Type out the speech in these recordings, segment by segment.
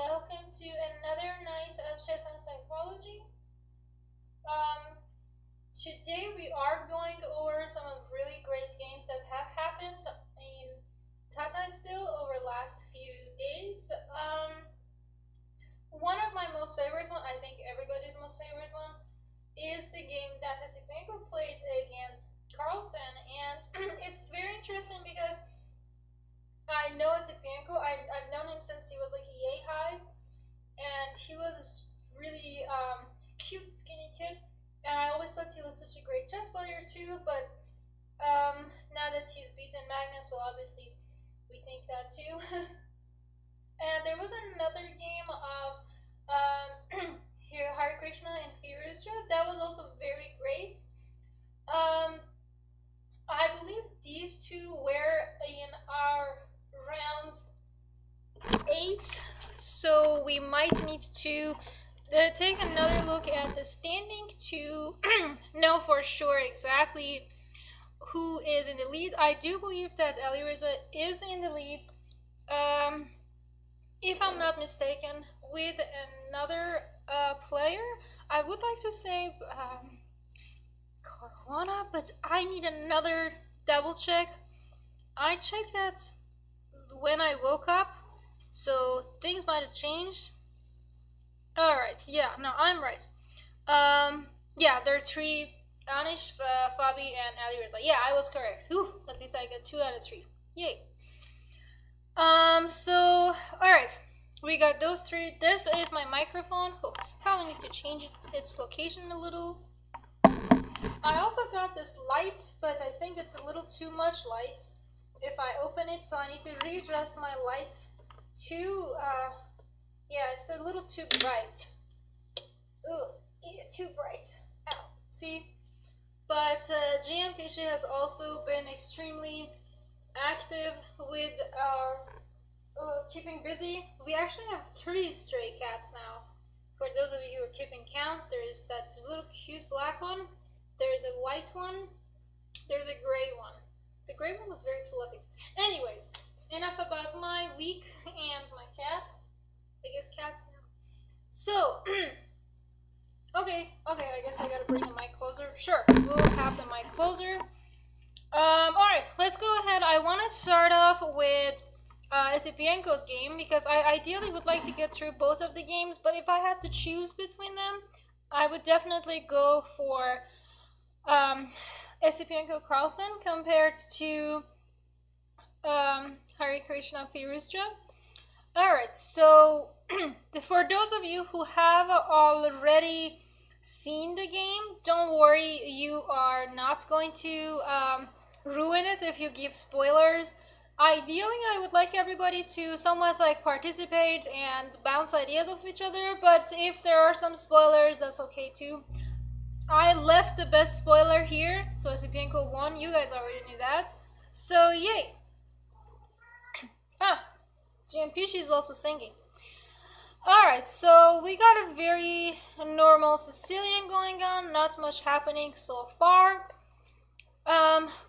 welcome to another night of chess and psychology. Um, Today we are going over some of really great games that have happened in Tata Steel over the last few days. One of my most favorite one, I think everybody's most favorite one, is the game that Esipenko played against Carlsen, and it's very interesting because I know Sapienko. I've known him since he was like a yay high, and he was this really cute, skinny kid. And I always thought he was such a great chess player too. But now that he's beaten Magnus, well, obviously we think that too. And there was another game of Harikrishna and Firouzja that was also very great. I believe these two were in our round 8, so we might need to take another look at the standing to know for sure exactly who is in the lead. I do believe that Alireza is in the lead, if I'm not mistaken, with another player. I would like to say Caruana, but I need another double check. I checked that when I woke up, so things might have changed. Alright, yeah, no, I'm right. Yeah, there are 3, Anish, Fabi, and Alireza. Yeah, I was correct. Whew, at least I got 2 out of 3. Yay. So, alright, we got those 3. This is my microphone. Oh, probably need to change its location a little. I also got this light, but I think it's a little too much light if I open it, so I need to readjust my light to, yeah, it's a little too bright. Ooh, too bright. Ow, see? But GM Fishy has also been extremely active with our keeping busy. We actually have 3 stray cats now. For those of you who are keeping count, there's that little cute black one, there's a white one, there's a gray one. The gray one was very fluffy. Anyways, enough about my week and my cat. I guess cats now. So, okay, I guess I gotta bring the mic closer. Sure, we'll have the mic closer. Alright, let's go ahead. I want to start off with Esipenko's game, because I ideally would like to get through both of the games, but if I had to choose between them, I would definitely go for Esipenko Carlsen compared to Harikrishna Firouzja. Alright, so for those of you who have already seen the game, don't worry, you are not going to ruin it if you give spoilers. Ideally, I would like everybody to somewhat like participate and bounce ideas off each other, but if there are some spoilers, that's okay too. I left the best spoiler here, so Sapienko won. You guys already knew that. So, yay! GMP is also singing. Alright, so we got a very normal Sicilian going on, not much happening so far.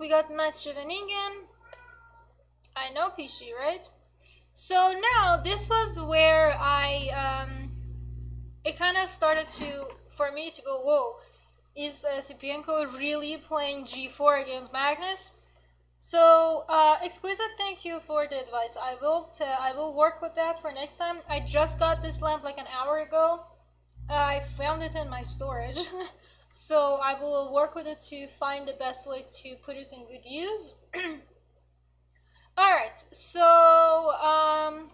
We got nice Scheveningen. I know Pishi, right? So now, this was where it kind of started for me to go, whoa, is Sapienko really playing g4 against Magnus? So, Exquisite, thank you for the advice. I will work with that for next time. I just got this lamp like an hour ago. I found it in my storage. So I will work with it to find the best way to put it in good use. Alright, so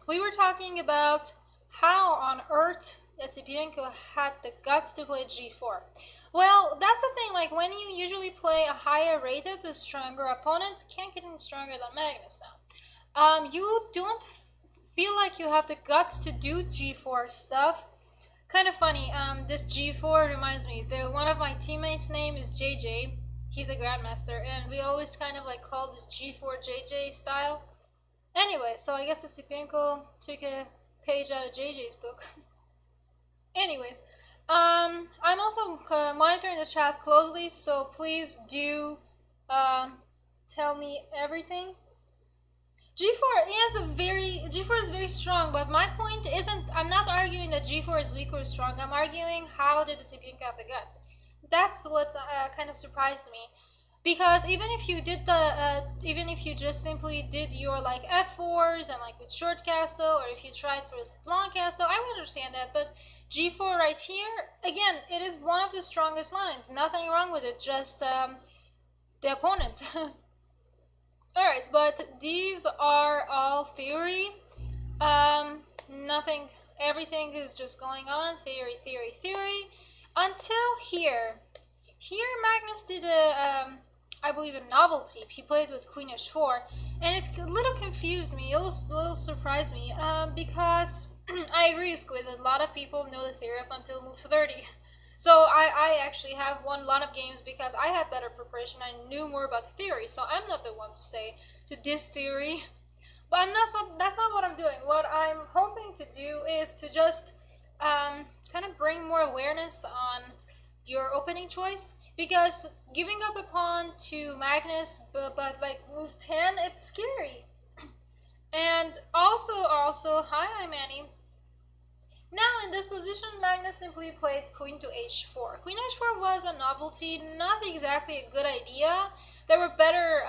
we were talking about how on earth Esipenko had the guts to play g4. Well, that's the thing, like when you usually play a higher rated, the stronger opponent, can't get any stronger than Magnus now. You don't feel like you have the guts to do g4 stuff. Kind of funny, this g4 reminds me, one of my teammates' name is JJ. He's a grandmaster, and we always kind of like call this g4 JJ style. Anyway, so I guess Esipenko took a page out of JJ's book. Anyways, I'm also monitoring the chat closely, so please do tell me everything. G4 is very strong, but my point isn't, I'm not arguing that G4 is weak or strong. I'm arguing how did the Sapienko have the guts. That's what kind of surprised me. Because even if you did even if you just simply did your like F4s and like with short castle, or if you tried with long castle, I would understand that. But G4 right here, again, it is one of the strongest lines. Nothing wrong with it, just the opponents. Alright, but these are all theory. Nothing, everything is just going on, theory, theory, theory. Until here. Here Magnus did I believe a novelty. He played with Queen H4, and it a little confused me, a little surprised me, because I agree, Squiz, a lot of people know the theory up until move 30. So I actually have won a lot of games because I had better preparation, I knew more about the theory, so I'm not the one to say to this theory. But that's not what I'm doing. What I'm hoping to do is to just kind of bring more awareness on your opening choice, because giving up a pawn to Magnus, but like move 10, it's scary. And also, hi Manny. Now in this position, Magnus simply played queen to h4. Queen h4 was a novelty, not exactly a good idea. There were better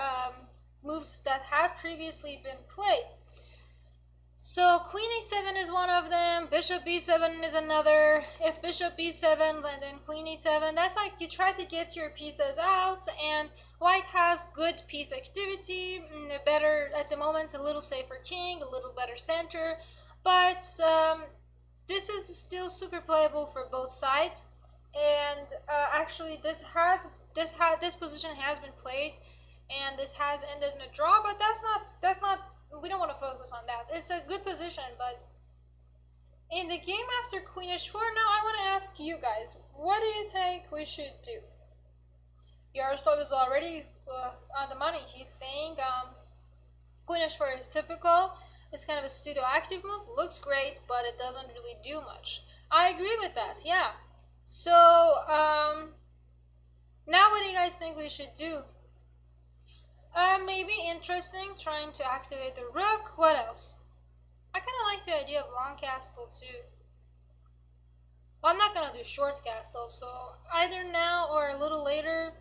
moves that have previously been played. So queen e7 is one of them, bishop b7 is another. If bishop b7, then queen e7, that's like you try to get your pieces out, and white has good piece activity, better at the moment, a little safer king, a little better center, but this is still super playable for both sides. And actually this position has been played, and this has ended in a draw, but that's not we don't want to focus on that. It's a good position, but in the game after queen h4, now I want to ask you guys, what do you think we should do? Yaroslav is already on the money. He's saying queen h4 is typical. It's kind of a pseudo active move. Looks great, but it doesn't really do much. I agree with that, yeah. So now what do you guys think we should do? Maybe interesting, trying to activate the rook. What else? I kind of like the idea of long castle too. Well, I'm not gonna do short castle, so either now or a little later,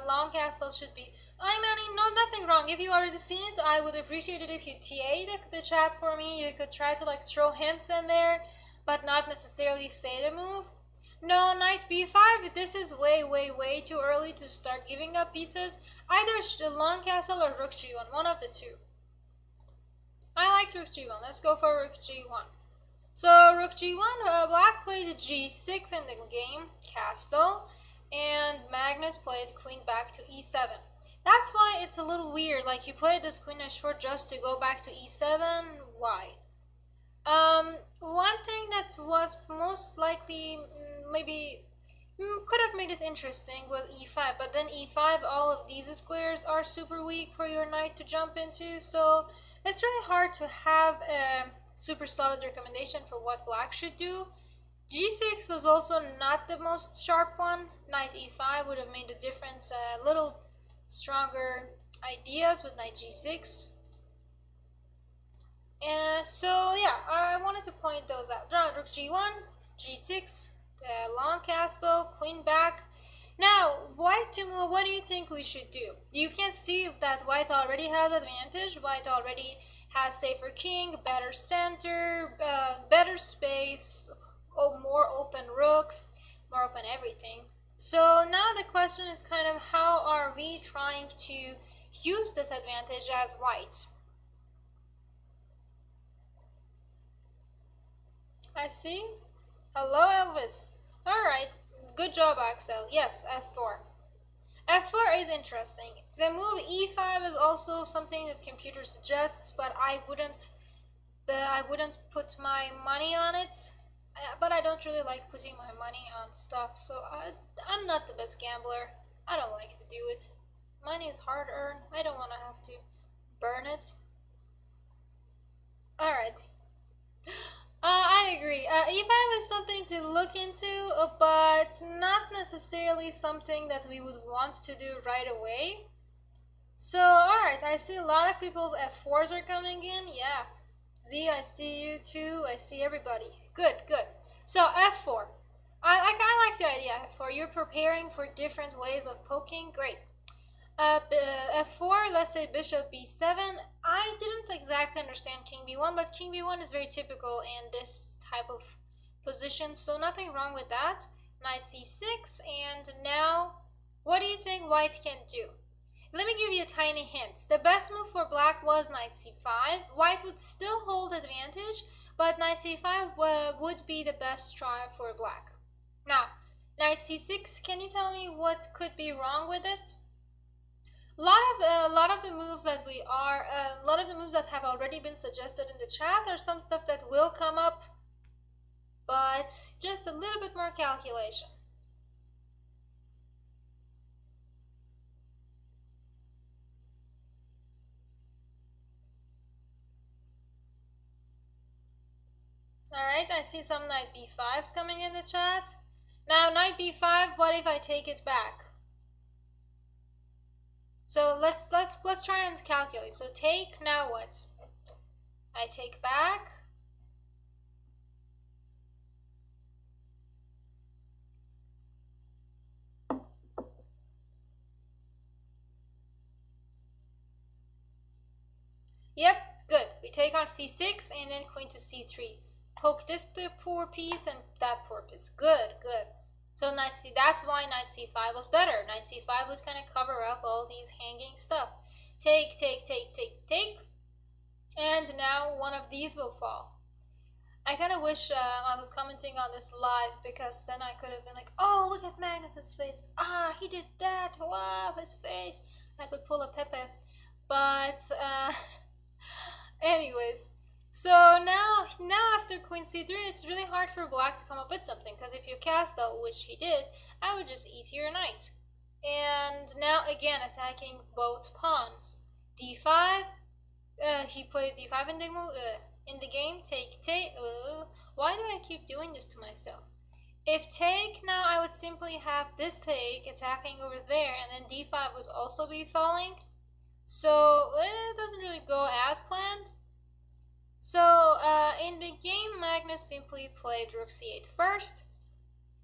long castle should be. I mean, no, nothing wrong. If you already seen it, I would appreciate it if you TA the chat for me. You could try to like throw hints in there, but not necessarily say the move. No, knight b5, this is way too early to start giving up pieces. Either long castle or rook g1, one of the two. I like rook g1, let's go for rook g1. So rook g1, black played g6 in the game, castle, and Magnus played queen back to e7. That's why it's a little weird, like you played this queen h4 just to go back to e7, why? One thing that was most likely maybe could have made it interesting was e5, but then e5, all of these squares are super weak for your knight to jump into, so it's really hard to have a super solid recommendation for what black should do. g6 was also not the most sharp one. Knight e5 would have made the difference, a little stronger ideas with knight g6. And so yeah, I wanted to point those out. Rook g1, g6, long castle, queen back. Now, white to move, what do you think we should do? You can see that white already has advantage. White already has safer king, better center, better space, more open rooks, more open everything. So now the question is kind of how are we trying to use this advantage as white? I see. Hello, Elvis. Alright, good job, Axel. Yes, f4. f4 is interesting. The move e5 is also something that computer suggests, but I wouldn't put my money on it. But I don't really like putting my money on stuff, so I'm not the best gambler. I don't like to do it. Money is hard earned. I don't want to have to burn it. Alright. I agree. E5 is something to look into, but not necessarily something that we would want to do right away. So, alright, I see a lot of people's F4s are coming in. Yeah. Z, I see you too. I see everybody. Good, good. So, F4. I like the idea, F4. You're preparing for different ways of poking. Great. F4, let's say bishop b7. I didn't exactly understand king b1, but king b1 is very typical in this type of position, so nothing wrong with that. Knight c6, and now, what do you think white can do? Let me give you a tiny hint. The best move for black was knight c5. White would still hold advantage, but knight c5 would be the best try for black. Now, knight c6, can you tell me what could be wrong with it? A lot of the moves that a lot of the moves that have already been suggested in the chat are some stuff that will come up, but just a little bit more calculation. Alright, I see some knight b5s coming in the chat. Now, knight b5, what if I take it back? So let's try and calculate. So take, now what? I take back. Yep, good. We take on c6 and then queen to c3. Poke this poor piece and that poor piece. Good, good. So knight c, that's why knight c5 was better. Knight c5 was going to cover up all these hanging stuff. Take, take, take, take, take. And now one of these will fall. I kind of wish I was commenting on this live, because then I could have been like, oh, look at Magnus's face. Ah, he did that. Wow, his face. I could pull a Pepe. But, anyways. So now after queen c3, it's really hard for black to come up with something, because if you castle, which he did, I would just eat your knight. And now again attacking both pawns. d5, he played d5 in the game. Take, take. Why do I keep doing this to myself? If take, now I would simply have this take attacking over there, and then d5 would also be falling. So it doesn't really go as planned. So in the game, Magnus simply played rook c8 first,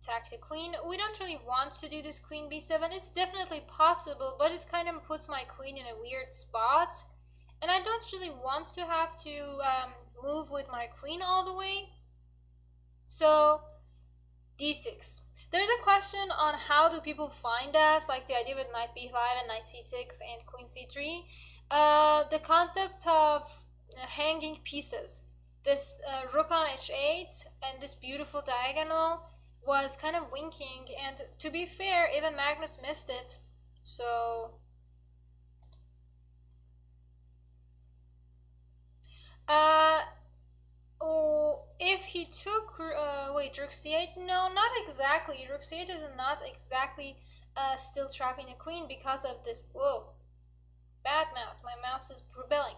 attack the queen. We don't really want to do this queen b7. It's definitely possible, but it kind of puts my queen in a weird spot, and I don't really want to have to move with my queen all the way. So d6. There's a question on how do people find that, like the idea with knight b5 and knight c6 and queen c3. The concept of hanging pieces. This rook on h8 and this beautiful diagonal was kind of winking, and to be fair, even Magnus missed it. So if he took wait, rook c8, no, not exactly. Rook c8 is not exactly still trapping the queen because of this. Whoa, bad mouse. My mouse is rebelling.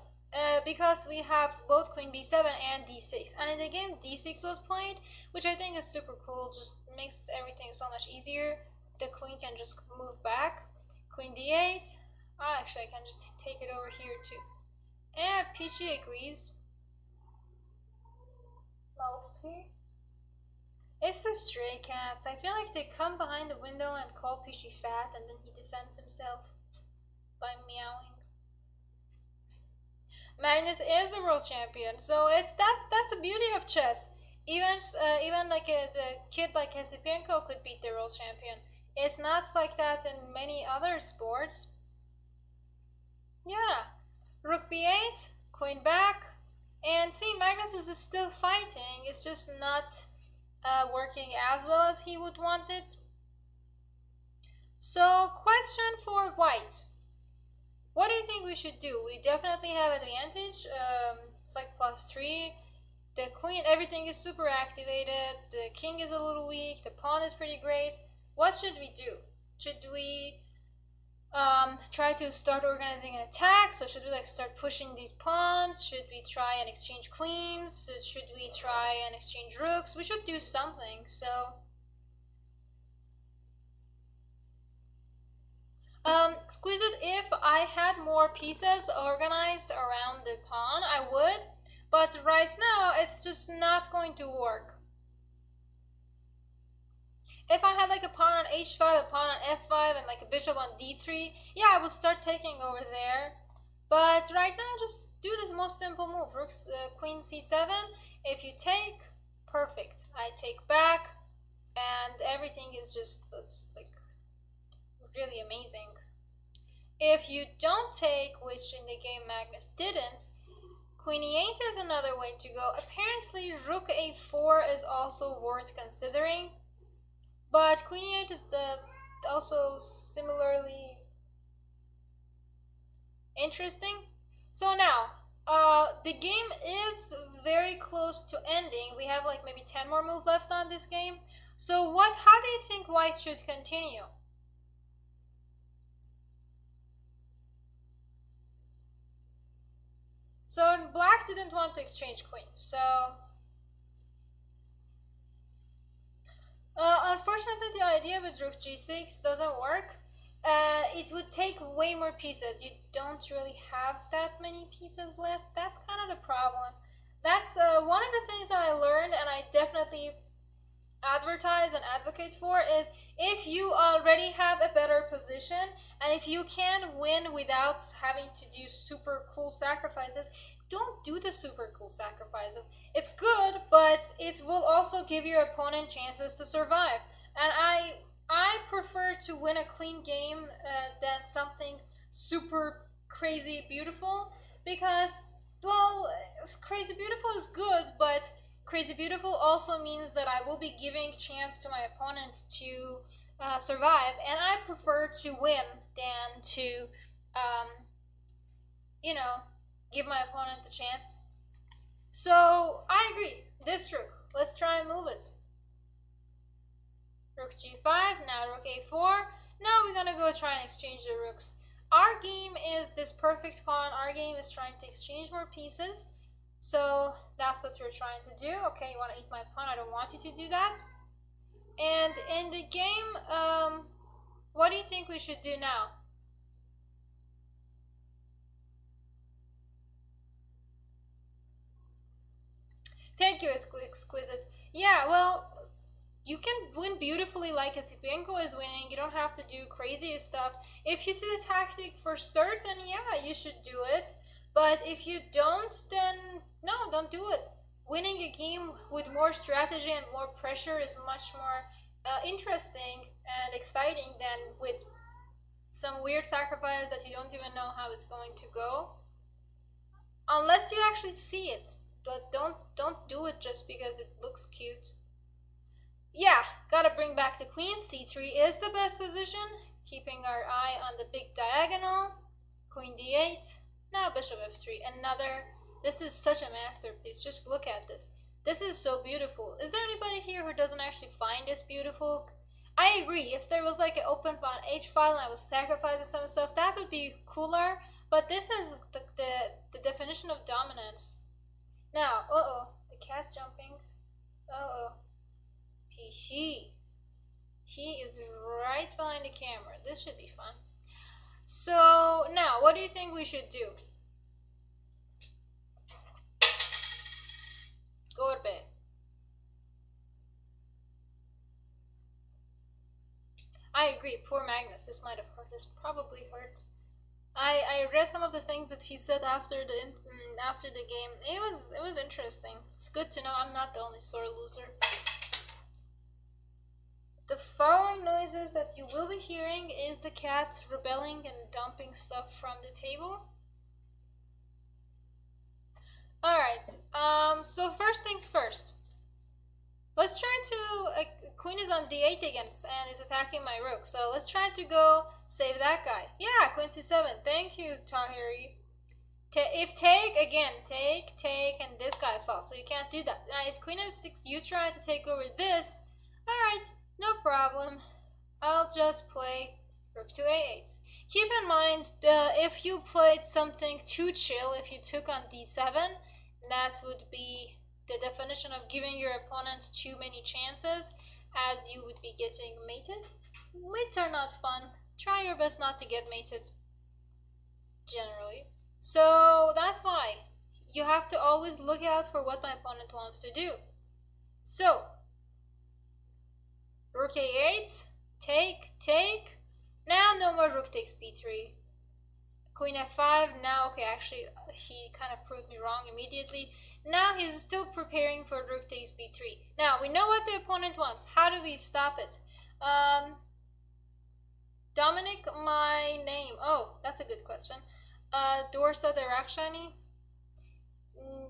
Because we have both queen b7 and d6, and in the game d6 was played, which I think is super cool. Just makes everything so much easier. The queen can just move back. Queen d8. Actually, I can just take it over here too. And Peachy agrees. Mostly. It's the stray cats. I feel like they come behind the window and call Peachy fat, and then he defends himself by meowing. Magnus is the world champion, so that's the beauty of chess. Even like the kid like Esipenko could beat the world champion. It's not like that in many other sports. Yeah, rook b8, queen back, and see, Magnus is still fighting. It's just not working as well as he would want it. So, question for white. What do you think we should do? We definitely have advantage. It's like +3. The queen, everything is super activated. The king is a little weak. The pawn is pretty great. What should we do? Should we try to start organizing an attack? So should we like start pushing these pawns? Should we try and exchange queens? Should we try and exchange rooks? We should do something. So Exquisite, if I had more pieces organized around the pawn, I would, but right now it's just not going to work. If I had like a pawn on h5, a pawn on f5, and like a bishop on d3, yeah, I would start taking over there. But right now, just do this most simple move. Queen c7. If you take, perfect. I take back, and everything is just, it's like really amazing. If you don't take, which in the game Magnus didn't, queen e8 is another way to go. Apparently, rook a4 is also worth considering. But queen e8 is also similarly interesting. So now, the game is very close to ending. We have like maybe 10 more moves left on this game. So how do you think white should continue? So black didn't want to exchange queen, so unfortunately, the idea with rook g6 doesn't work. It would take way more pieces. You don't really have that many pieces left. That's kind of the problem. That's one of the things that I learned, and I definitely advertise and advocate for, is if you already have a better position, and if you can win without having to do super cool sacrifices, don't do the super cool sacrifices. It's good, but it will also give your opponent chances to survive. And I prefer to win a clean game than something super crazy beautiful, because, well, crazy beautiful is good, but crazy beautiful also means that I will be giving chance to my opponent to survive, and I prefer to win than to, give my opponent a chance. So I agree. This rook, let's try and move it. Rook g5, now rook a4. Now we're gonna go try and exchange the rooks. Our game is this perfect pawn. Our game is trying to exchange more pieces. So that's what we're trying to do. Okay, you want to eat my pawn? I don't want you to do that. And in the game, what do you think we should do now? Thank you, Exquisite. Yeah, well, you can win beautifully like Esipenko is winning. You don't have to do crazy stuff. If you see the tactic for certain, yeah, you should do it. But if you don't, then no, don't do it. Winning a game with more strategy and more pressure is much more interesting and exciting than with some weird sacrifice that you don't even know how it's going to go. Unless you actually see it. But don't do it just because it looks cute. Yeah, gotta bring back the queen. c3 is the best position, keeping our eye on the big diagonal. Queen d8. Now bishop f3. Another. This is such a masterpiece. Just look at this. This is so beautiful. Is there anybody here who doesn't actually find this beautiful? I agree. If there was like an open pawn h-file and I was sacrificing some stuff, that would be cooler. But this is the definition of dominance. Now, the cat's jumping. He is right behind the camera. This should be fun. So, now, what do you think we should do? Gorbe. I agree, poor Magnus. This might have hurt. This probably hurt. I read some of the things that he said after the game. It was interesting. It's good to know I'm not the only sore loser. The following noises that you will be hearing is the cat rebelling and dumping stuff from the table. Alright, so first things first. Let's try to, queen is on d8 again and is attacking my rook. So let's try to go save that guy. Yeah, queen c7. Thank you, Tahiri. If take, again, take, and this guy falls. So you can't do that. Now, if queen f6, you try to take over this. Alright, no problem. I'll just play rook to a8. Keep in mind, if you played something too chill, if you took on d7, that would be the definition of giving your opponent too many chances, as you would be getting mated. Mates are not fun. try your best not to get mated, generally. So that's why you have to always look out for what my opponent wants to do. So, rook a8, take. Now no more rook takes b3. Queen f5, now, okay, actually, he kind of proved me wrong immediately. Now he's still preparing for rook takes b3. Now, we know what the opponent wants. How do we stop it? Dominic, my name. Oh, that's a good question. Dorsa Derakhshani.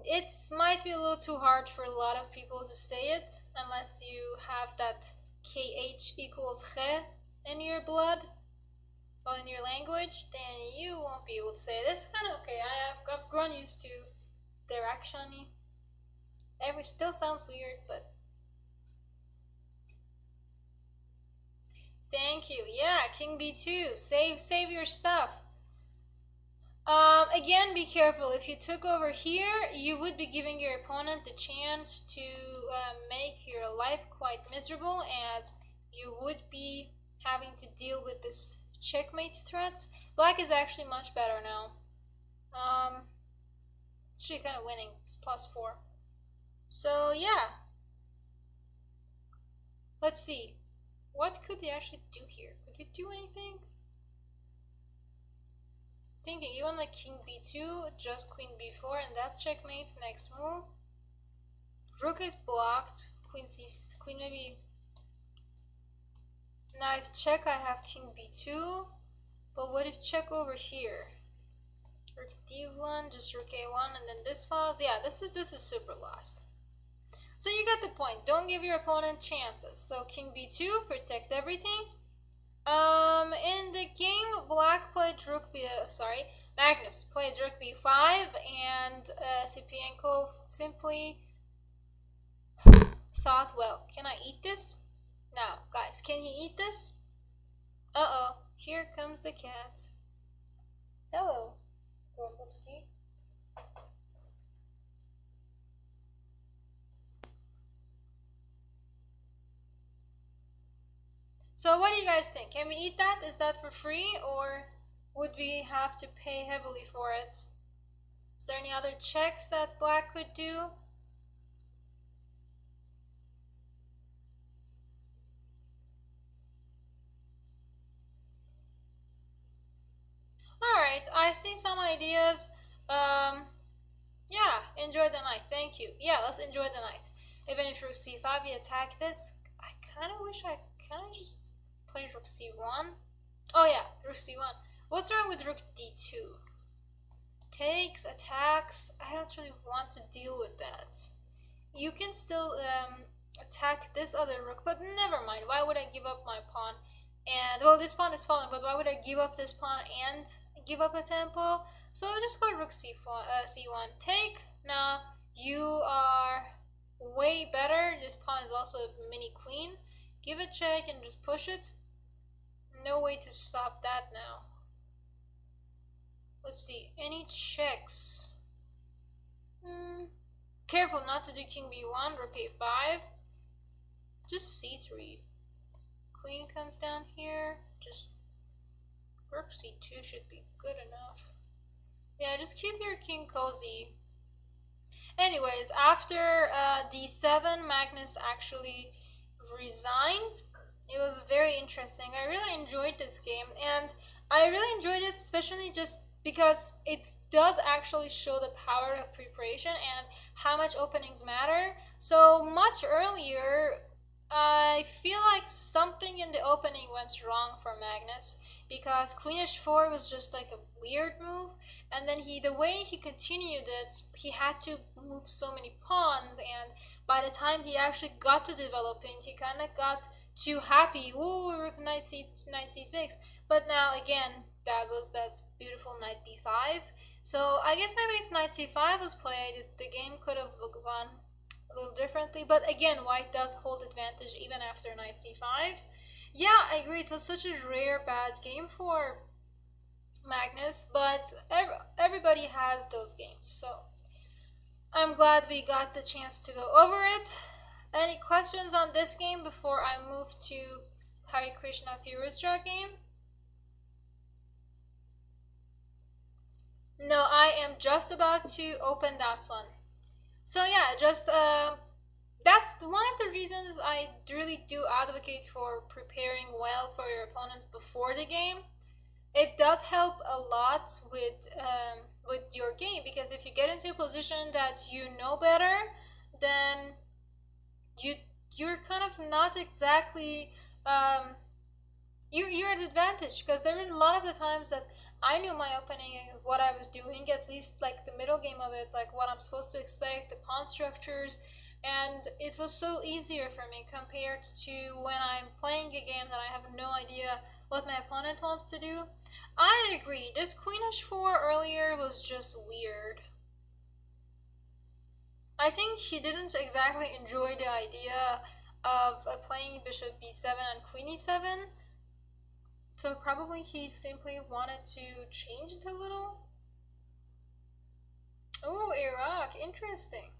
It might be a little too hard for a lot of people to say it, unless you have that KH equals Khe in your blood, or in your language, then you won't be able to say it. It's kind of okay. I've grown used to Derakhshani. It still sounds weird, but thank you. Yeah, King B2. Save your stuff. Again, be careful. If you took over here, you would be giving your opponent the chance to make your life quite miserable, as you would be having to deal with this checkmate threats. Black is actually much better now. Actually kind of winning. It's +4. So yeah. Let's see. What could they actually do here? Could we do anything? Thinking even like king b2, just queen b4, and that's checkmate. Next move. Rook is blocked. Queen maybe. Now if check, I have king b2, but what if check over here? Rook d1, just rook a1, and then this falls. Yeah, this is super lost. So you get the point. Don't give your opponent chances. So king b2, protect everything. In the game, black played Magnus played rook b5, and Sapienko simply thought, well, can I eat this? Now, guys, can he eat this? Uh-oh, here comes the cat. Hello, Gorkovsky. So what do you guys think? Can we eat that? Is that for free, or would we have to pay heavily for it? Is there any other checks that black could do? Alright, I see some ideas. Yeah, enjoy the night. Thank you. Yeah, let's enjoy the night. Even if rook c5, you attack this. I kind of wish I kind of just play rook c1. Oh yeah, rook c1. What's wrong with rook d2? Takes, attacks. I don't really want to deal with that. You can still attack this other rook, but never mind. Why would I give up my pawn? And, well, this pawn is fallen, but why would I give up this pawn and give up a tempo? So I'll just go rook c1. Take. Now, you are way better. This pawn is also a mini queen. Give it check and just push it. No way to stop that now. Let's see. Any checks? Careful not to do king b1, rook a5. Just c3. Queen comes down here. Just rook c2 should be good enough. Yeah, just keep your king cozy. Anyways, after d7, Magnus actually resigned. It was very interesting. I really enjoyed this game, and I really enjoyed it, especially just because it does actually show the power of preparation and how much openings matter. So much earlier, I feel like something in the opening went wrong for Magnus, because queen h4 was just like a weird move, and then the way he continued it, he had to move so many pawns, and by the time he actually got to developing, he kind of got too happy. Ooh, rook knight c6. But now again, that beautiful knight b5. So I guess maybe if knight c5 was played, the game could have gone a little differently. But again, white does hold advantage even after knight c5. Yeah, I agree. It was such a rare bad game for Magnus, but everybody has those games. So I'm glad we got the chance to go over it. Any questions on this game before I move to Harikrishna Firouzja game? No, I am just about to open that one. So yeah, just that's one of the reasons I really do advocate for preparing well for your opponent before the game. It does help a lot with your game, because if you get into a position that you know better, then you you're kind of not exactly you're at advantage, because there were a lot of the times that I knew my opening and what I was doing, at least like the middle game of it, like what I'm supposed to expect, the pawn structures, and it was so easier for me compared to when I'm playing a game that I have no idea what my opponent wants to do. I agree, this queen h4 earlier was just weird. I think he didn't exactly enjoy the idea of playing bishop b7 and queen e7, so probably he simply wanted to change it a little. Oh, Iraq, interesting.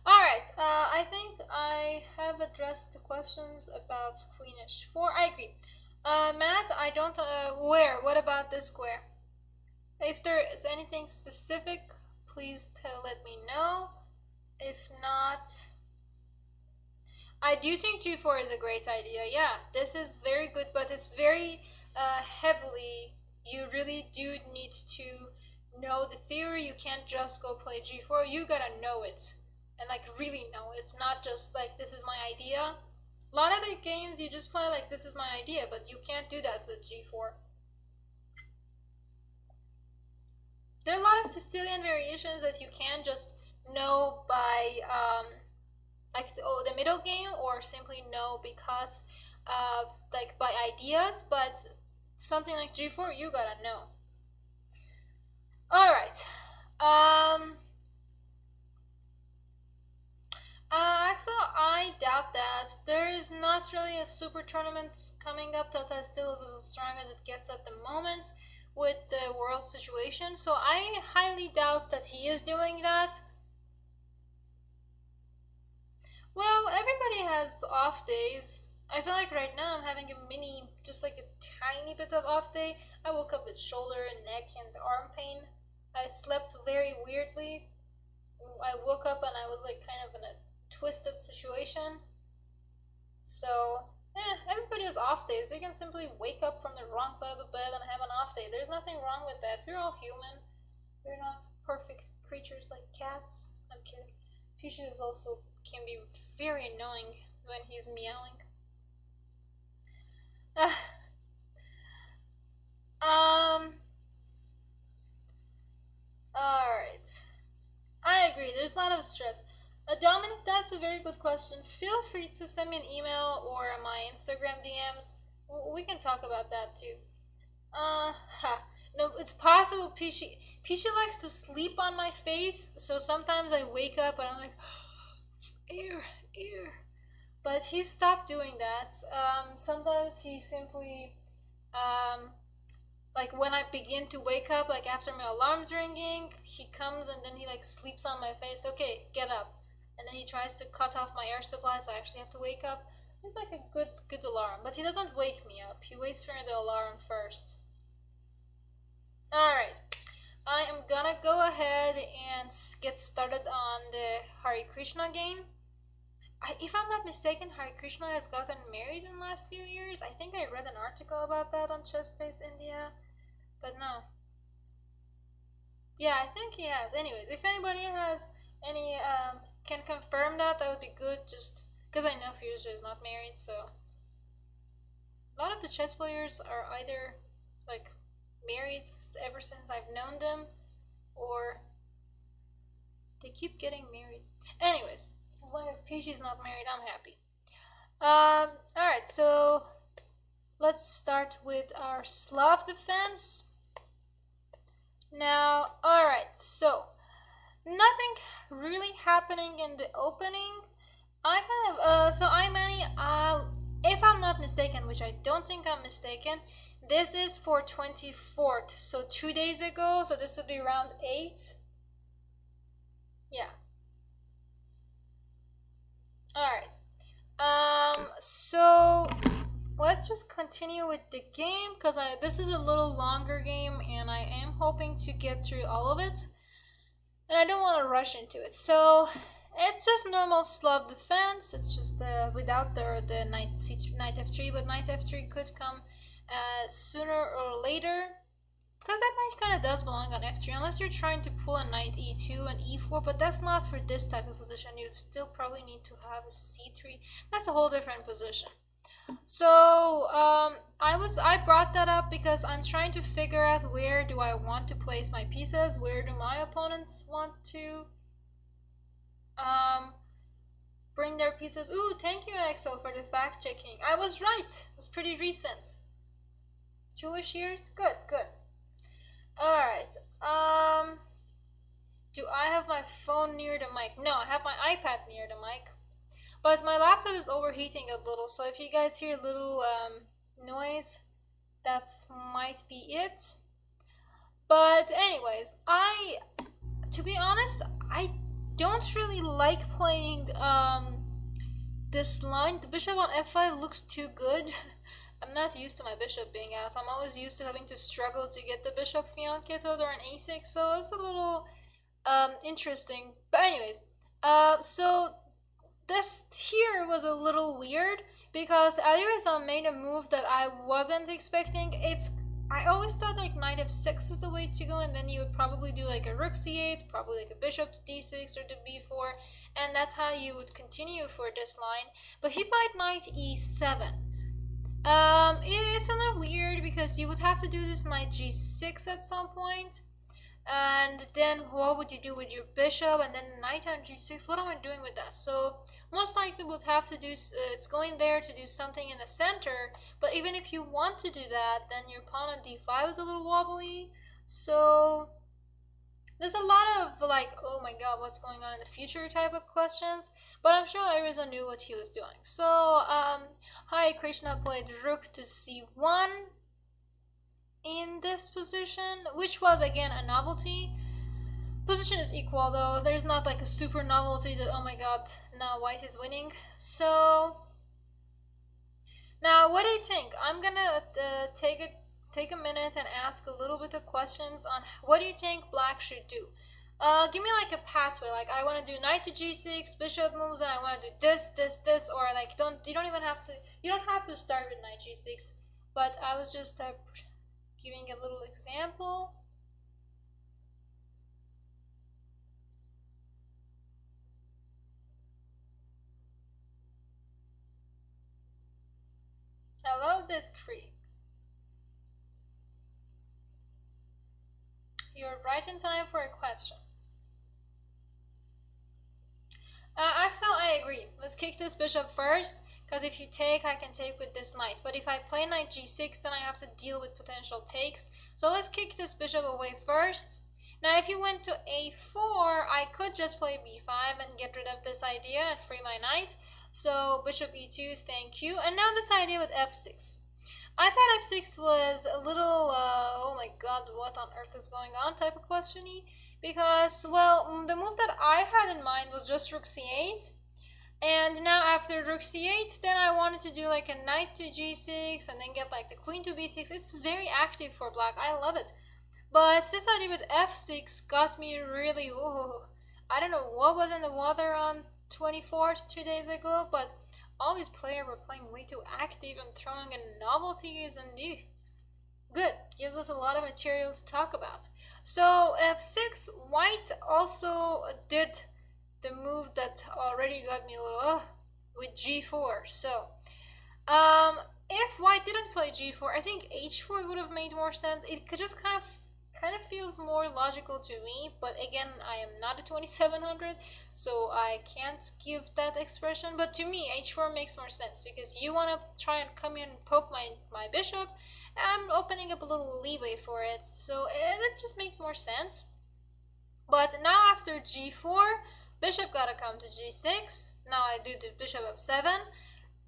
Alright, I think I have addressed the questions about queen h4. I agree. Matt, I don't, what about this square? If there is anything specific, please let me know. If not, I do think g4 is a great idea. Yeah, this is very good, but it's very heavily, you really do need to know the theory. You can't just go play g4, you gotta know it, and like really know it, not just like this is my idea. A lot of the games you just play like this is my idea, but you can't do that with g4. There are a lot of Sicilian variations that you can just know by like the middle game, or simply know because of like by ideas, but something like g4 you gotta know. All right. Axel, I doubt that. There is not really a super tournament coming up. Tata Steel is as strong as it gets at the moment with the world situation, so I highly doubt that he is doing that. Well, everybody has off days. I feel like right now I'm having a mini, just like a tiny bit of off day. I woke up with shoulder and neck and arm pain. I slept very weirdly. I woke up and I was like kind of in a twisted situation. So, everybody has off days. You can simply wake up from the wrong side of the bed and have an off day. There's nothing wrong with that. We're all human. We're not perfect creatures like cats. I'm kidding. Fishy is also can be very annoying when he's meowing. Alright. I agree, there's a lot of stress. Dominic, that's a very good question. Feel free to send me an email or my Instagram DMs. We can talk about that too. No, it's possible Pishi likes to sleep on my face, so sometimes I wake up and I'm like, ear. But he stopped doing that. Sometimes he simply, like when I begin to wake up, like after my alarm's ringing, he comes and then he like sleeps on my face. Okay, get up. And then he tries to cut off my air supply, so I actually have to wake up. It's like a good alarm, but he doesn't wake me up. He waits for the alarm first. Alright, I am gonna go ahead and get started on the Harikrishna game. If I'm not mistaken, Harikrishna has gotten married in the last few years. I think I read an article about that on ChessBase India, but no. Yeah, I think he has. Anyways, if anybody has any, can confirm that, that would be good, just because I know Firouzja is not married, so. A lot of the chess players are either, like, married ever since I've known them, or they keep getting married. Anyways, as long as Pishi's not married, I'm happy. Alright, so let's start with our Slav Defense. Now, alright, so nothing really happening in the opening. I kind of, so Imani, if I'm not mistaken, which I don't think I'm mistaken, this is for 24th, so 2 days ago, so this would be round 8. Yeah. Alright. So let's just continue with the game, because this is a little longer game and I am hoping to get through all of it. And I don't want to rush into it. So it's just normal Slav defense. It's just without the knight f3, but knight f3 could come sooner or later. Because that knight kind of does belong on f3, unless you're trying to pull a knight e2 and e4, but that's not for this type of position. You'd still probably need to have a c3. That's a whole different position. So I brought that up because I'm trying to figure out where do I want to place my pieces, where do my opponents want to bring their pieces. Ooh, thank you Axel for the fact checking. I was right. It was pretty recent. Jewish years? Good, good. Alright. Do I have my phone near the mic? No, I have my iPad near the mic. But my laptop is overheating a little, so if you guys hear a little noise, that might be it. But anyways, to be honest, I don't really like playing this line. The bishop on f5 looks too good. I'm not used to my bishop being out. I'm always used to having to struggle to get the bishop fianchettoed or an a6, so it's a little interesting. But anyways, so this here was a little weird because Alireza made a move that I wasn't expecting. I always thought like knight f6 is the way to go, and then you would probably do like a rook c8, probably like a bishop to d6 or to b4, and that's how you would continue for this line. But he played knight e7. It's a little weird because you would have to do this knight g6 at some point. And then what would you do with your bishop, and then knight on g6? What am I doing with that? So most likely we'll have to do, it's going there to do something in the center, but even if you want to do that, then your pawn on d5 is a little wobbly. So there's a lot of like, oh my god, what's going on in the future type of questions, but I'm sure Alireza knew what he was doing. So Harikrishna played rook to c1 in this position, which was again a novelty. Position is equal though, there's not like a super novelty that oh my god, now white is winning. So now what do you think? I'm gonna take a minute and ask a little bit of questions on what do you think black should do. Give me like a pathway, like I want to do knight to g6, bishop moves, and I want to do this, or like you don't have to start with knight g6, but I was just giving a little example. Hello, this creep. You're right in time for a question. Axel, I agree. Let's kick this bishop first, because if you take, I can take with this knight. But if I play knight g6, then I have to deal with potential takes. So let's kick this bishop away first. Now, if you went to a4, I could just play b5 and get rid of this idea and free my knight. So bishop e2, thank you. And now this idea with f6. I thought f6 was a little, oh my god, what on earth is going on type of question-y. Because, well, the move that I had in mind was just rook c8. And now after rook c8, then I wanted to do like a knight to g6 and then get like the queen to b6. It's very active for black. I love it. But this idea with f6 got me really, ooh, I don't know what was in the water on 24th, 2 days ago, but all these players were playing way too active and throwing in novelties and good. Gives us a lot of material to talk about. So f6, white also did the move that already got me a little with g4. So if white didn't play g4, I think h4 would have made more sense. It could just kind of feels more logical to me, but again, I am not a 2700, so I can't give that expression. But to me, h4 makes more sense because you want to try and come in and poke my bishop. I'm opening up a little leeway for it, so it just makes more sense. But now after g4, bishop gotta come to g6. Now I do the bishop f7,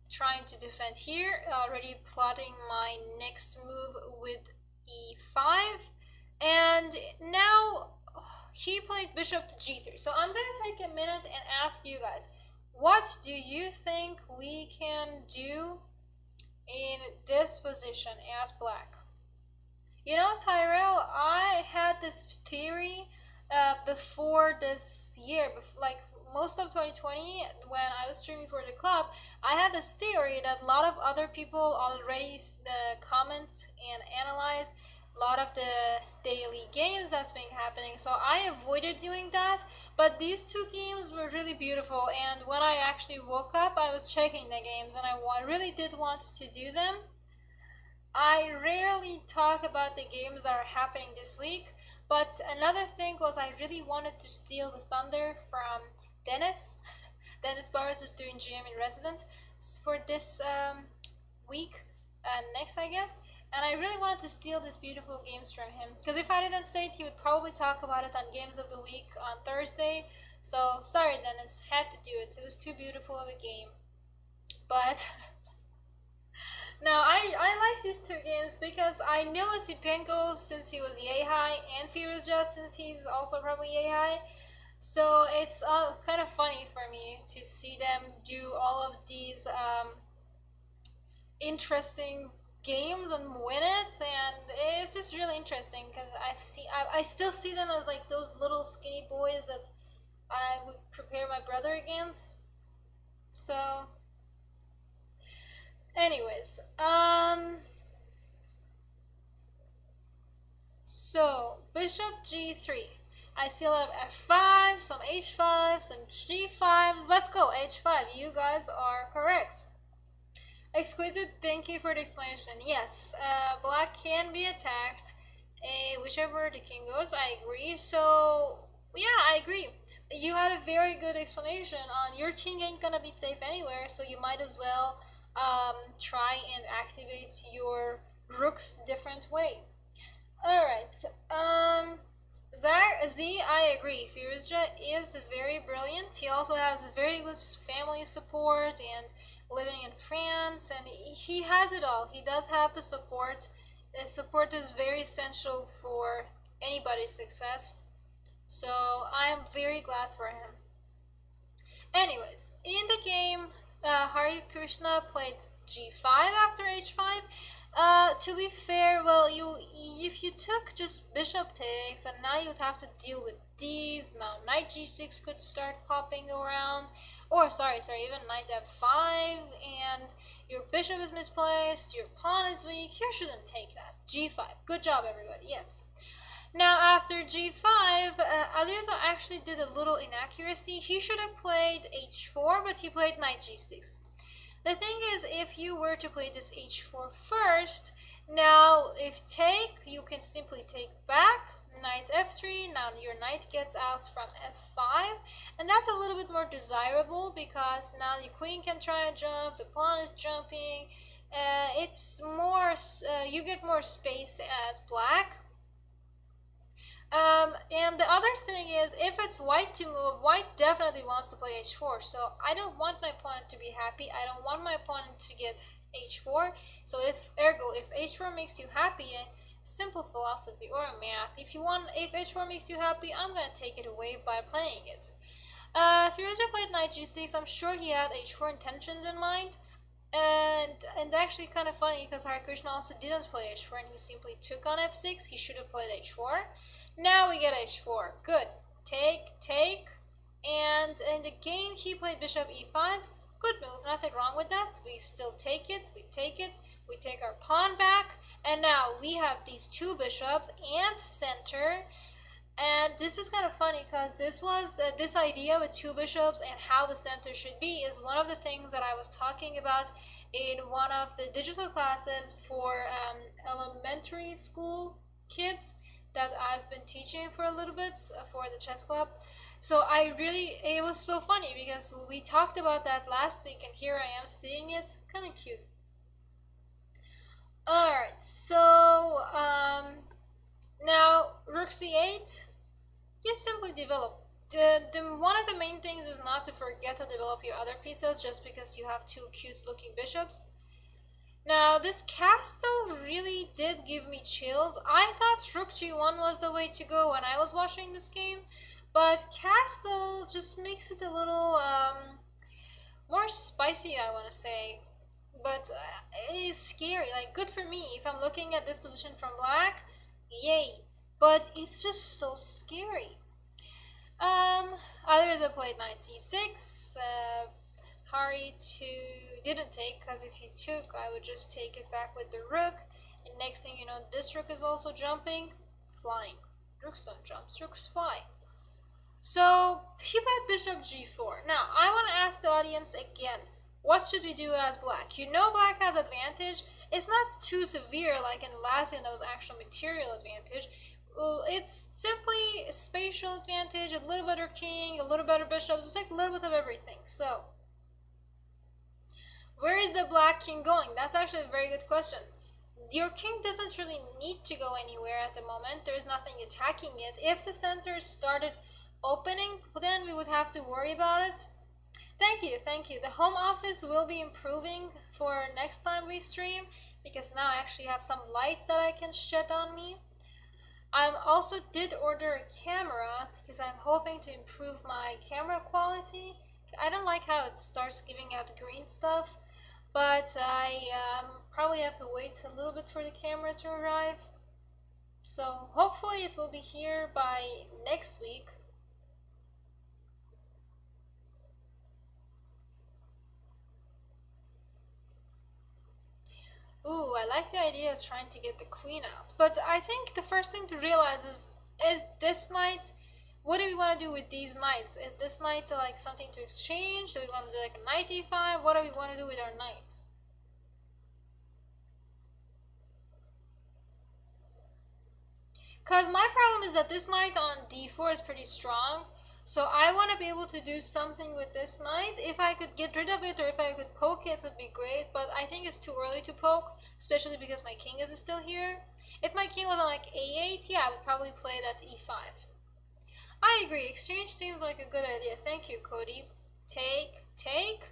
trying to defend here, already plotting my next move with e5. And now he played bishop to g3. So I'm gonna take a minute and ask you guys, what do you think we can do in this position as black. You know, Tyrell, I had this theory before this year, like most of 2020, when I was streaming for the club. I had this theory that a lot of other people already comment and analyze a lot of the daily games that's been happening, so I avoided doing that. But these two games were really beautiful, and when I actually woke up, I was checking the games, and I really did want to do them. I rarely talk about the games that are happening this week, but another thing was I really wanted to steal the thunder from Dennis. Dennis Barros is doing GM in Resident for this week, next I guess, and I really wanted to steal these beautiful games from him, because if I didn't say it, he would probably talk about it on Games of the Week on Thursday. So sorry, Dennis, had to do it. It was too beautiful of a game. But no, I like these two games because I know Esipenko since he was yay high, and Firouzja since he's also probably yay high. So it's kind of funny for me to see them do all of these interesting games and win it, and it's just really interesting because I still see them as like those little skinny boys that I would prepare my brother against. So anyways, so bishop g3. I still have f5, some h5, some g5s. Let's go h5. You guys are correct. Exquisite, thank you for the explanation. Yes, black can be attacked, whichever the king goes. I agree. So yeah, I agree. You had a very good explanation on your king ain't gonna be safe anywhere, so you might as well try and activate your rooks different way. Alright, Z, I agree. Firouzja is very brilliant. He also has very good family support and living in France, and he has it all. He does have the support. The support is very essential for anybody's success. So I am very glad for him. Anyways, in the game, Harikrishna played g5 after h5. To be fair, well, if you took just bishop takes, and now you'd have to deal with these. Now knight g6 could start popping around, or sorry, even knight f5, and your bishop is misplaced, your pawn is weak. You shouldn't take that. g5. Good job, everybody. Yes. Now after g5, Alireza actually did a little inaccuracy. He should have played h4, but he played knight g6. The thing is, if you were to play this h4 first, now if take, you can simply take back, knight f3, now your knight gets out from f5, and that's a little bit more desirable because now your queen can try and jump, the pawn is jumping, it's more, you get more space as black. And the other thing is, if it's white to move, white definitely wants to play h4, so I don't want my opponent to be happy. I don't want my opponent to get h4. So if h4 makes you happy, simple philosophy or math, if h4 makes you happy, I'm gonna take it away by playing it. Firouzja played knight g6. I'm sure he had h4 intentions in mind. And actually kind of funny because Harikrishna also didn't play h4 and he simply took on f6. He should have played h4. Now we get h4. Good. Take. And in the game, he played bishop e5. Good move. Nothing wrong with that. We still take it. We take our pawn back. And now we have these two bishops and center. And this is kind of funny because this idea with two bishops and how the center should be is one of the things that I was talking about in one of the digital classes for elementary school kids that I've been teaching for a little bit for the chess club. So it was so funny because we talked about that last week and here I am seeing it. Kind of cute. Alright, so now rook c8, you simply develop. One of the main things is not to forget to develop your other pieces just because you have two cute looking bishops. Now this castle really did give me chills. I thought rook g1 was the way to go when I was watching this game, but castle just makes it a little more spicy, I want to say. but it is scary. Like, good for me. If I'm looking at this position from black, yay. But it's just so scary. Alireza played knight c6. Hari didn't take, because if he took, I would just take it back with the rook. And next thing you know, this rook is also jumping, flying. Rooks don't jump, rooks fly. So he played bishop g4. Now I want to ask the audience again, what should we do as black? You know black has advantage. It's not too severe like in the last game that was actual material advantage. It's simply a spatial advantage, a little better king, a little better bishop, it's like a little bit of everything. So where is the black king going? That's actually a very good question. Your king doesn't really need to go anywhere at the moment. There's nothing attacking it. If the center started opening, then we would have to worry about it. Thank you, thank you. The home office will be improving for next time we stream, because now I actually have some lights that I can shed on me. I also did order a camera because I'm hoping to improve my camera quality. I don't like how it starts giving out green stuff, but I probably have to wait a little bit for the camera to arrive. So hopefully it will be here by next week. Ooh, I like the idea of trying to get the queen out. But I think the first thing to realize is this knight, what do we want to do with these knights? Is this knight like something to exchange? Do we want to do like a knight e5? What do we want to do with our knights? Because my problem is that this knight on d4 is pretty strong. So I want to be able to do something with this knight. If I could get rid of it or if I could poke it would be great, but I think it's too early to poke, especially because my king is still here. If my king was on like a8, yeah, I would probably play that e5. I agree, exchange seems like a good idea. Thank you, Cody. Take, take,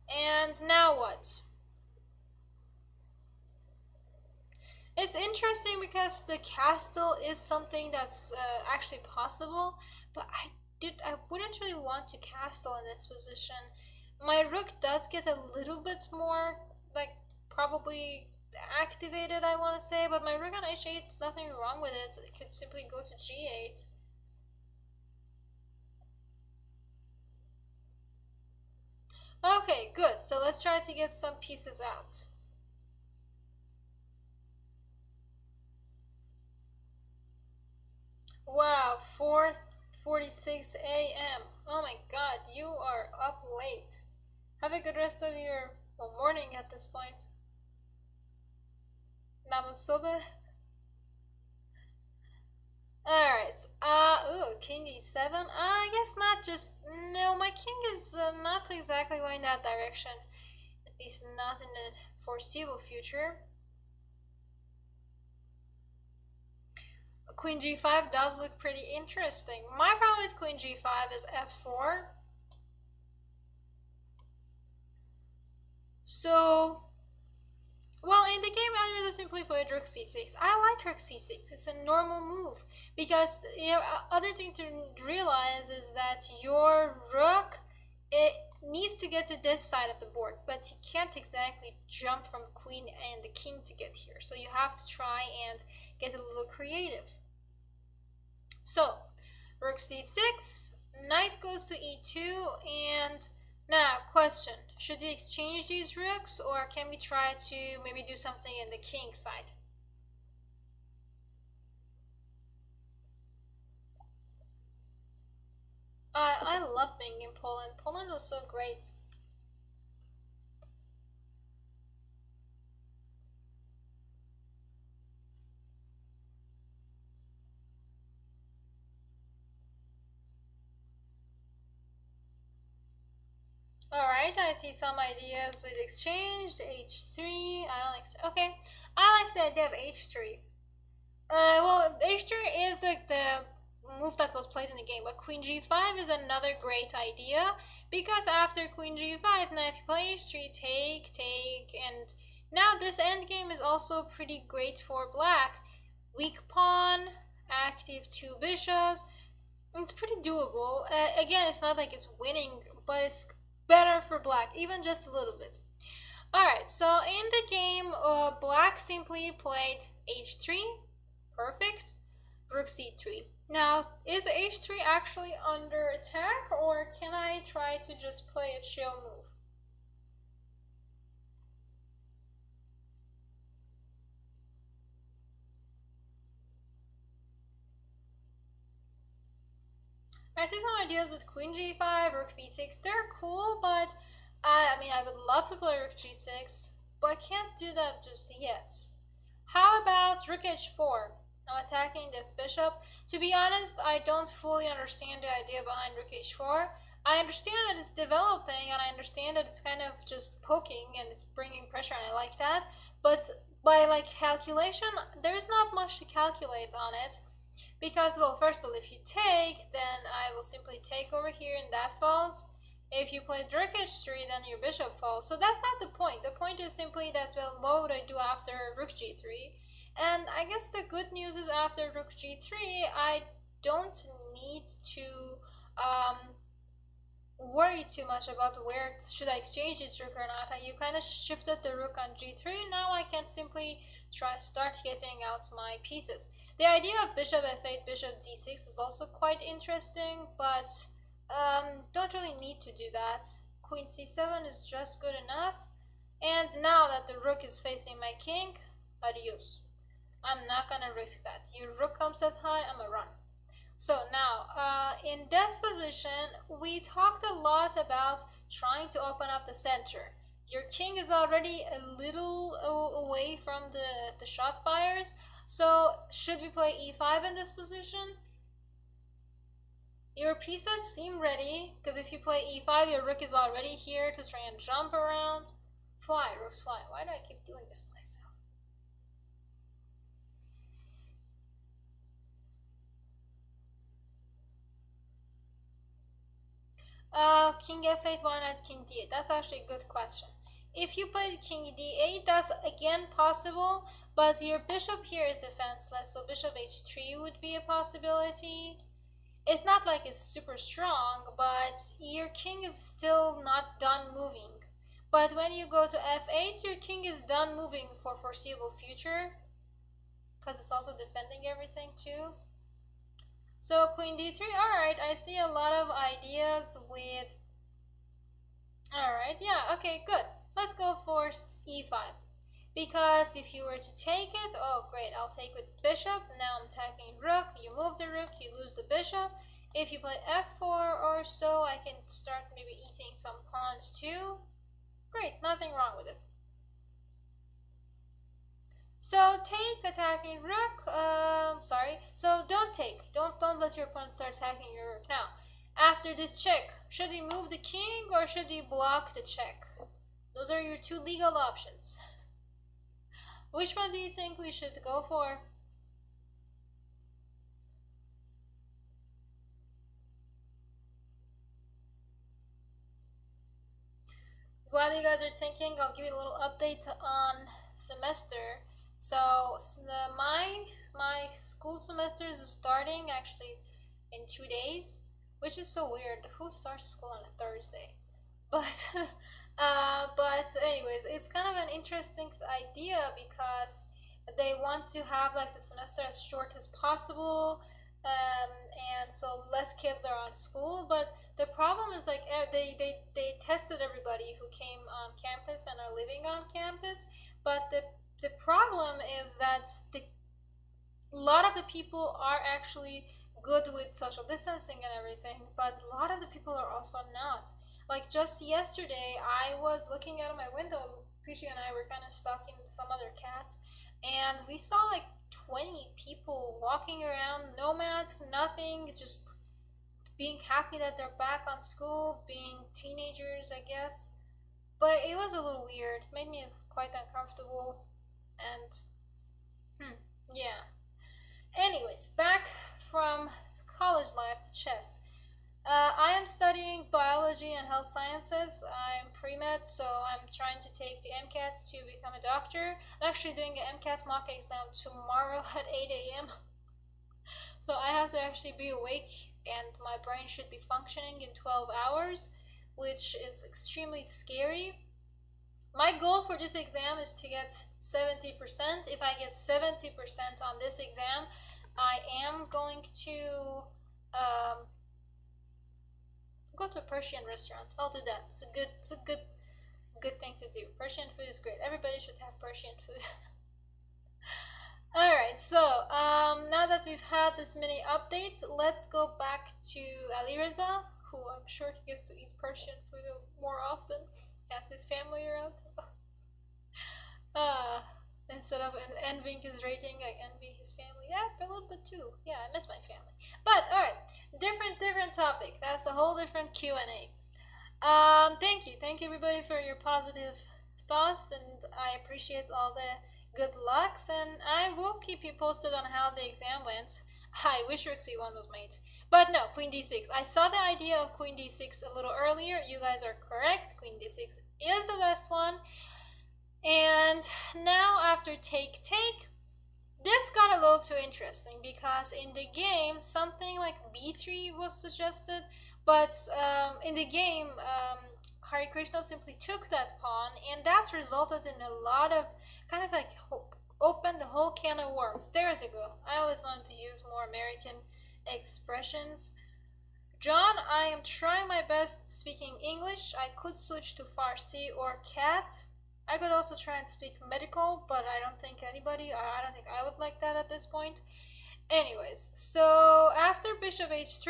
and now what? It's interesting because the castle is something that's actually possible, but I wouldn't really want to castle in this position. My rook does get a little bit more, like, probably activated, I want to say, but my rook on h8, nothing wrong with it. It could simply go to g8. Okay, good. So let's try to get some pieces out. Wow, 4:46 a.m. Oh my god, you are up late. Have a good rest of your morning at this point. Namusobe. Alright, ooh, king e7. I guess not just, no, my king is not exactly going that direction. At least not in the foreseeable future. Queen g5 does look pretty interesting. My problem with queen g5 is f4. So, well, in the game, Alireza simply played rook c6. I like rook c6. It's a normal move because, you know, other thing to realize is that your rook, it needs to get to this side of the board, but he can't exactly jump from the queen and the king to get here. So you have to try and get a little creative. So, rook c6, knight goes to e2, and now, question, should we exchange these rooks, or can we try to maybe do something in the king side? I love being in Poland. Poland was so great. Alright, I see some ideas with exchange, h3, okay, I like the idea of h3. Well, h3 is the move that was played in the game, but queen g5 is another great idea, because after queen g5, now if you play h3, take, take, and now this endgame is also pretty great for black. Weak pawn, active two bishops, it's pretty doable. Again, it's not like it's winning, but it's better for black, even just a little bit. Alright, so in the game, black simply played h3. Perfect. Rook c3. Now, is h3 actually under attack, or can I try to just play a chill move? I see some ideas with queen g5, rook b6. They're cool, but I mean, I would love to play rook g6, but I can't do that just yet. How about rook h4? I'm attacking this bishop. To be honest, I don't fully understand the idea behind rook h4. I understand that it's developing, and I understand that it's kind of just poking and it's bringing pressure, and I like that. But by like calculation, there is not much to calculate on it. Because, well, first of all, if you take, then I will simply take over here and that falls. If you play rook h3, then your bishop falls. So that's not the point. The point is simply that, well, what would I do after rook g3? And I guess the good news is after rook g3, I don't need to worry too much about where should I exchange this rook or not. You kind of shifted the rook on g3. Now I can simply start getting out my pieces. The idea of bishop f8, bishop d6 is also quite interesting, but don't really need to do that. Queen c7 is just good enough. And now that the rook is facing my king, adios. I'm not gonna risk that. Your rook comes as high, I'm a run. So now, in this position, we talked a lot about trying to open up the center. Your king is already a little away from the shot fires. So, should we play e5 in this position? Your pieces seem ready, because if you play e5, your rook is already here to try and jump around. Fly, rooks fly. Why do I keep doing this to myself? King f8, why not king d8? That's actually a good question. If you played king d8, that's again possible, but your bishop here is defenseless, so bishop h3 would be a possibility. It's not like it's super strong, but your king is still not done moving. But when you go to f8, your king is done moving for foreseeable future, because it's also defending everything too. So queen d3, alright, I see a lot of ideas with... Alright, yeah, okay, good. Let's go for e5. Because if you were to take it, oh great, I'll take with bishop. Now I'm attacking rook, you move the rook, you lose the bishop. If you play f4 or so, I can start maybe eating some pawns too. Great, nothing wrong with it. So take attacking rook, sorry, so don't take, don't let your opponent start attacking your rook. Now, after this check, should we move the king or should we block the check? Those are your two legal options. Which one do you think we should go for? While you guys are thinking, I'll give you a little update on semester. So my school semester is starting actually in 2 days, which is so weird. Who starts school on a Thursday? But but anyways, it's kind of an interesting idea because they want to have like the semester as short as possible, and so less kids are on school. But the problem is like they tested everybody who came on campus and are living on campus, but the problem is that a lot of the people are actually good with social distancing and everything, but a lot of the people are also not. Like just yesterday, I was looking out of my window. Pishi and I were kind of stalking some other cats, and we saw like 20 people walking around, no mask, nothing, just being happy that they're back on school, being teenagers, I guess. But it was a little weird. It made me quite uncomfortable, and yeah. Anyways, back from college life to chess. I am studying biology and health sciences. I'm pre-med, so I'm trying to take the MCAT to become a doctor. I'm actually doing an MCAT mock exam tomorrow at 8 a.m. So I have to actually be awake, and my brain should be functioning in 12 hours, which is extremely scary. My goal for this exam is to get 70%. If I get 70% on this exam, I am going to go to a Persian restaurant. I'll do that. It's a good thing to do. Persian food is great. Everybody should have Persian food. Alright, so now that we've had this mini update, let's go back to Alireza, who I'm sure he gets to eat Persian food more often. Has his family around. Instead of envying his rating, I envy his family. Yeah, a little bit too. Yeah, I miss my family. But alright, different topic. That's a whole different Q&A. Thank you everybody for your positive thoughts, and I appreciate all the good lucks, and I will keep you posted on how the exam went. I wish Rook C1 was made. But no, Queen D6. I saw the idea of Queen D6 a little earlier. You guys are correct. Queen D6 is the best one. And now after take, this got a little too interesting because in the game, something like B3 was suggested, but in the game, Harikrishna simply took that pawn, and that's resulted in a lot of kind of like opened the whole can of worms. There's a go. I always wanted to use more American expressions. John, I am trying my best speaking English. I could switch to Farsi or Cat. I could also try and speak medical, but I don't think I don't think I would like that at this point. Anyways, so after bishop h3,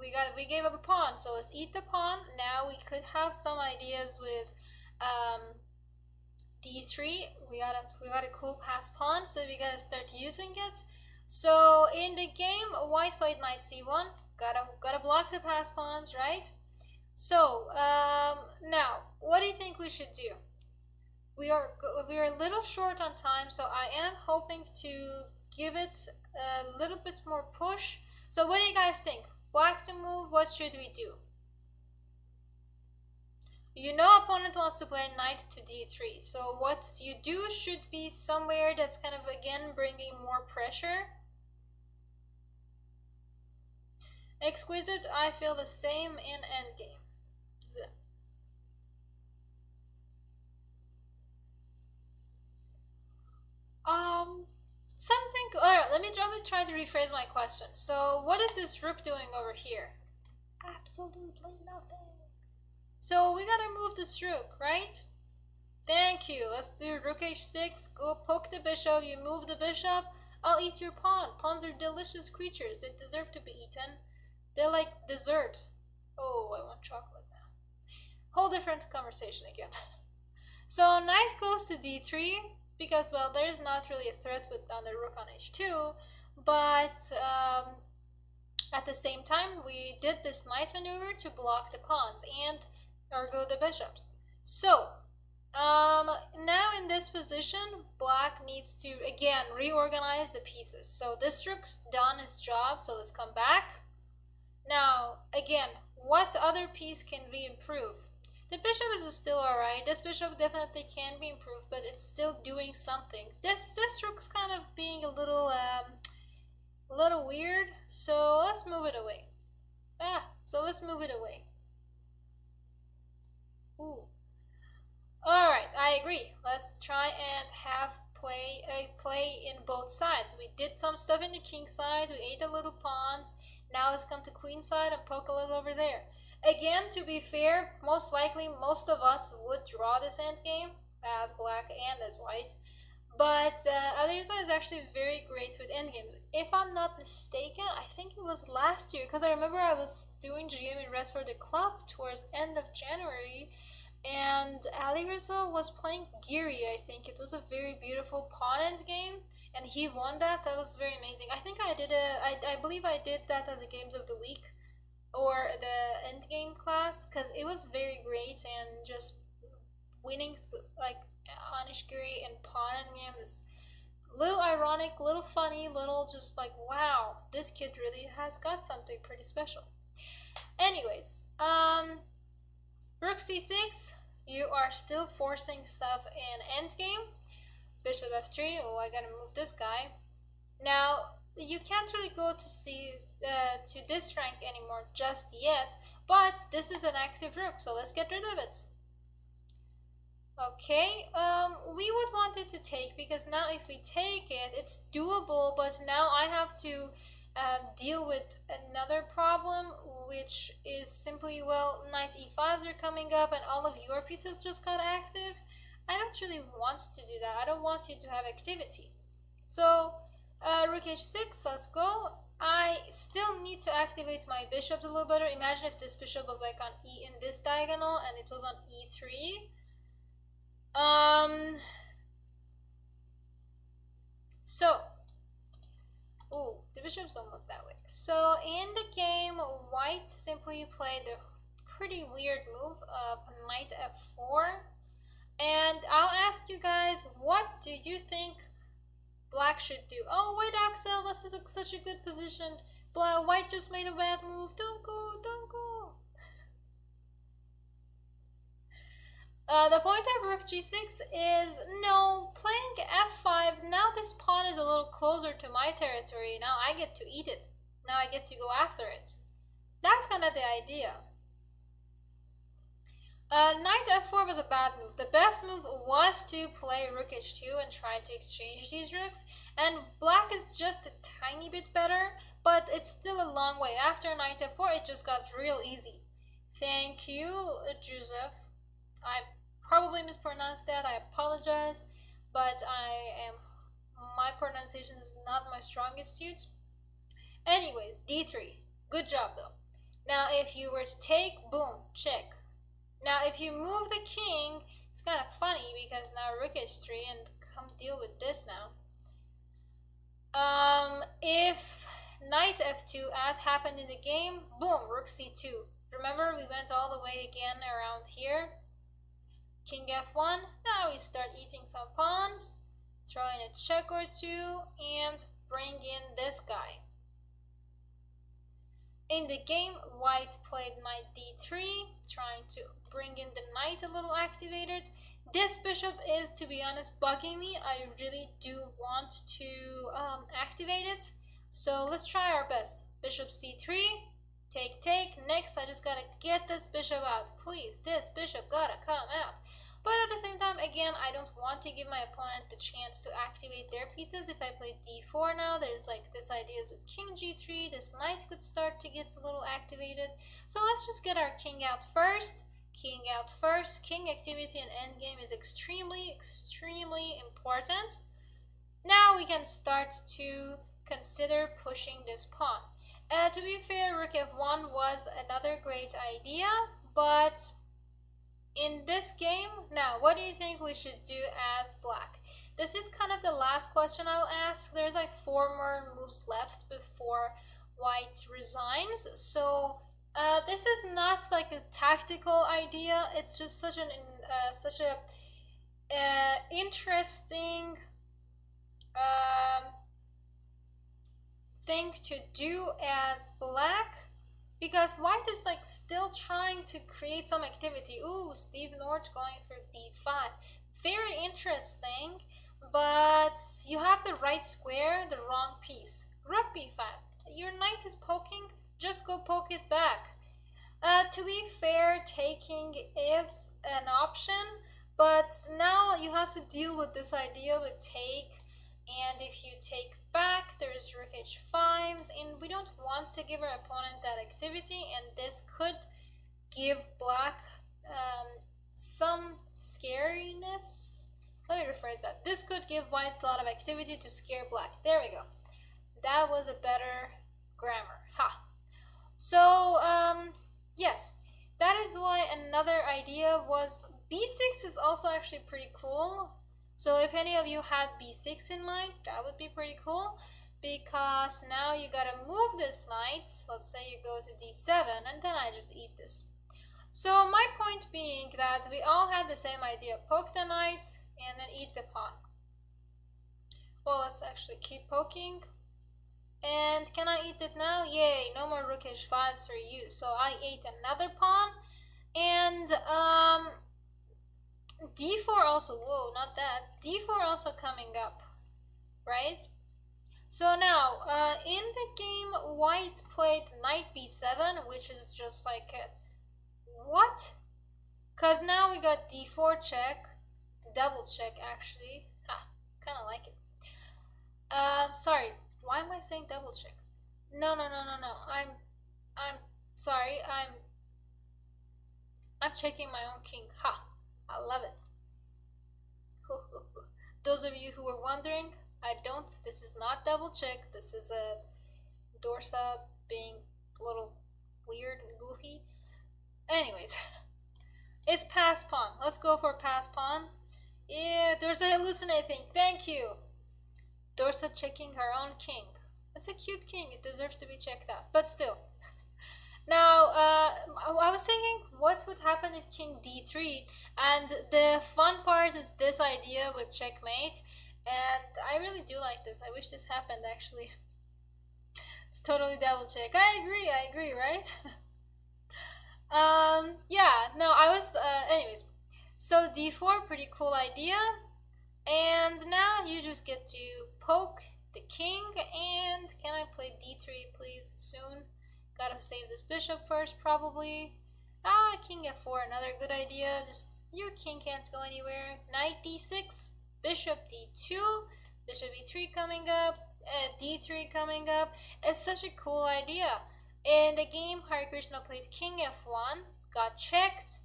we gave up a pawn, so let's eat the pawn. Now we could have some ideas with d3. We got a cool pass pawn, so we gotta start using it. So in the game, white played knight c1. Gotta block the pass pawns, right? So now, what do you think we should do? We are a little short on time, so I am hoping to give it a little bit more push. So what do you guys think? Black to move, what should we do? You know opponent wants to play knight to d3, so what you do should be somewhere that's kind of again bringing more pressure. Exquisite, I feel the same in Endgame. Something. Alright, let me try to rephrase my question. So, what is this rook doing over here? Absolutely nothing. So, we gotta move this rook, right? Thank you. Let's do rook h6. Go poke the bishop. You move the bishop. I'll eat your pawn. Pawns are delicious creatures. They deserve to be eaten. They're like dessert. Oh, I want chocolate now. Whole different conversation again. So, knight goes to d3. Because, well, there's not really a threat with on the rook on h2, but at the same time, we did this knight maneuver to block the pawns and ergo the bishops. So, now in this position, black needs to, again, reorganize the pieces. So this rook's done its job, so let's come back. Now, again, what other piece can we improve? The bishop is still alright. This bishop definitely can be improved, but it's still doing something. This rook's kind of being a little weird, so let's move it away. So let's move it away. Ooh. Alright, I agree. Let's try and have play in both sides. We did some stuff in the king side, we ate a little pawns. Now let's come to queen side and poke a little over there. Again, to be fair, most likely most of us would draw this endgame as black and as white. But Alireza is actually very great with endgames. If I'm not mistaken, I think it was last year, because I remember I was doing GM in Rest for the Club towards end of January, and Alireza was playing Giri, I think. It was a very beautiful pawn endgame, and he won that. That was very amazing. I think I believe I did that as a Games of the Week, or the endgame class, because it was very great, and just winning like Anishgiri and pawn endgame is little ironic, little funny, little just like, wow, this kid really has got something pretty special. Anyways, rook c6, you are still forcing stuff in endgame. Bishop f3, oh, I gotta move this guy. Now, you can't really go to this rank anymore just yet, but this is an active rook, so let's get rid of it. Okay, we would want it to take, because now if we take it, it's doable, but now I have to deal with another problem, which is simply, well, knight e5s are coming up and all of your pieces just got active. I don't really want to do that. I don't want you to have activity. So, rook h6, let's go. I still need to activate my bishops a little better. Imagine if this bishop was like on e in this diagonal and it was on e3. Ooh, the bishops don't move that way. So in the game, white simply played a pretty weird move of knight f4. And I'll ask you guys, what do you think black should do? Oh, wait, Axel, this is such a good position. White just made a bad move. Don't go, don't go. The point of rook g6 is, no, playing f5, now this pawn is a little closer to my territory. Now I get to eat it. Now I get to go after it. That's kind of the idea. Knight f4 was a bad move. The best move was to play rook h2 and try to exchange these rooks. And black is just a tiny bit better, but it's still a long way. After knight f4, it just got real easy. Thank you, Joseph. I probably mispronounced that. I apologize, but my pronunciation is not my strongest suit. Anyways, d3. Good job though. Now if you were to take, boom, check. Now if you move the king, it's kind of funny because now rook h3 and come deal with this now. If knight f2 as happened in the game, boom, rook c2. Remember, we went all the way again around here. King f1, now we start eating some pawns, throw in a check or two, and bring in this guy. In the game, white played knight d3, trying to bring in the knight a little activated. This bishop is, to be honest, bugging me. I really do want to activate it. So let's try our best. Bishop c3, take. Next, I just gotta get this bishop out. Please, this bishop gotta come out. But at the same time, again, I don't want to give my opponent the chance to activate their pieces. If I play d4 now, there's like this ideas with king g3. This knight could start to get a little activated. So let's just get our king out first. King out first. King activity in endgame is extremely important. Now we can start to consider pushing this pawn. To be fair, rook f1 was another great idea, but in this game, now, what do you think we should do as black? This is kind of the last question I'll ask. There's like 4 more moves left before white resigns. So this is not like a tactical idea. It's just such a interesting thing to do as black. Because white is like still trying to create some activity. Ooh, Steve North going for d5. Very interesting, but you have the right square, the wrong piece. Rook b5. Your knight is poking, just go poke it back. To be fair, taking is an option, but now you have to deal with this idea with take. And if you take back, there's rook h5s, and we don't want to give our opponent that activity, and this could give black some scariness. Let me rephrase that. This could give white a lot of activity to scare black. There we go. That was a better grammar. Ha! So, yes, that is why another idea was b6 is also actually pretty cool. So if any of you had b6 in mind, that would be pretty cool, because now you gotta move this knight. Let's say you go to d7, and then I just eat this. So my point being that we all had the same idea: poke the knight and then eat the pawn. Well, let's actually keep poking. And can I eat it now? Yay, no more rook h5s for you. So I ate another pawn, and d4 also, whoa, not that, d4 also coming up, right? So now, in the game, white played knight b7, which is just like a, what? Because now we got d4 check, double check actually. Ha, kind of like it. Sorry. Why am I saying double check? No, no, no, no, no. I'm sorry. I'm checking my own king. Ha! I love it. Those of you who were wondering, I don't. This is not double check. This is a Dorsa being a little weird and goofy. Anyways, it's pass pawn. Let's go for pass pawn. Yeah, Dorsa hallucinating. Thank you. Dorsa checking her own king. It's a cute king. It deserves to be checked out. But still. Now, I was thinking what would happen if king d3, and the fun part is this idea with checkmate, and I really do like this. I wish this happened actually. It's totally double check. I agree, right? Yeah, no, I was, anyways. So d4, pretty cool idea. And now you just get to poke the king, and can I play d3 please soon? Gotta save this bishop first, probably. Ah, king f4, another good idea. Just, your king can't go anywhere. Knight d6, bishop d2, bishop e3 coming up, d3 coming up. It's such a cool idea. In the game, Harikrishna played king f1, got checked,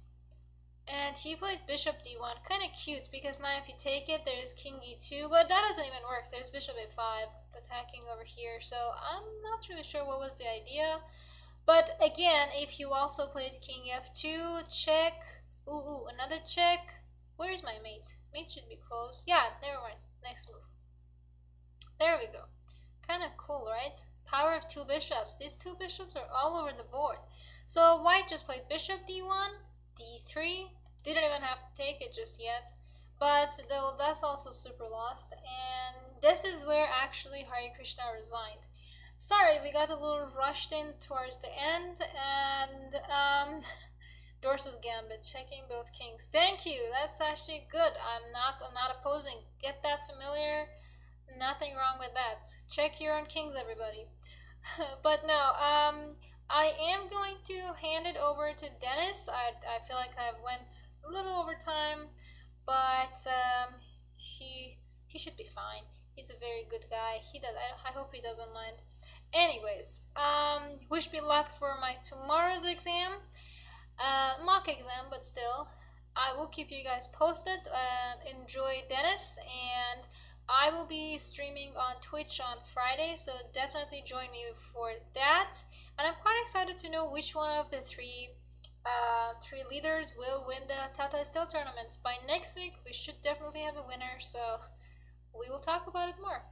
and he played bishop d1. Kind of cute, because now if you take it, there's king e2, but that doesn't even work. There's bishop a5 attacking over here, so I'm not really sure what was the idea. But again, if you also played king f2, check. Ooh, another check. Where's my mate? Mate should be close. Yeah, never mind. Next move. There we go. Kind of cool, right? Power of two bishops. These two bishops are all over the board. So White just played bishop d1, d3. Didn't even have to take it just yet. But though that's also super lost. And this is where actually Harikrishna resigned. Sorry, we got a little rushed in towards the end, and Dorsa's Gambit, checking both kings. Thank you. That's actually good. I'm not opposing. Get that familiar. Nothing wrong with that. Check your own kings, everybody. But no, I am going to hand it over to Dennis. I feel like I went a little over time, but he should be fine. He's a very good guy. I hope he doesn't mind. Anyways, wish me luck for my tomorrow's exam, mock exam, but still, I will keep you guys posted. Enjoy Dennis, and I will be streaming on Twitch on Friday, so definitely join me for that. And I'm quite excited to know which one of the three leaders will win the Tata Steel tournaments. By next week, we should definitely have a winner, so we will talk about it more.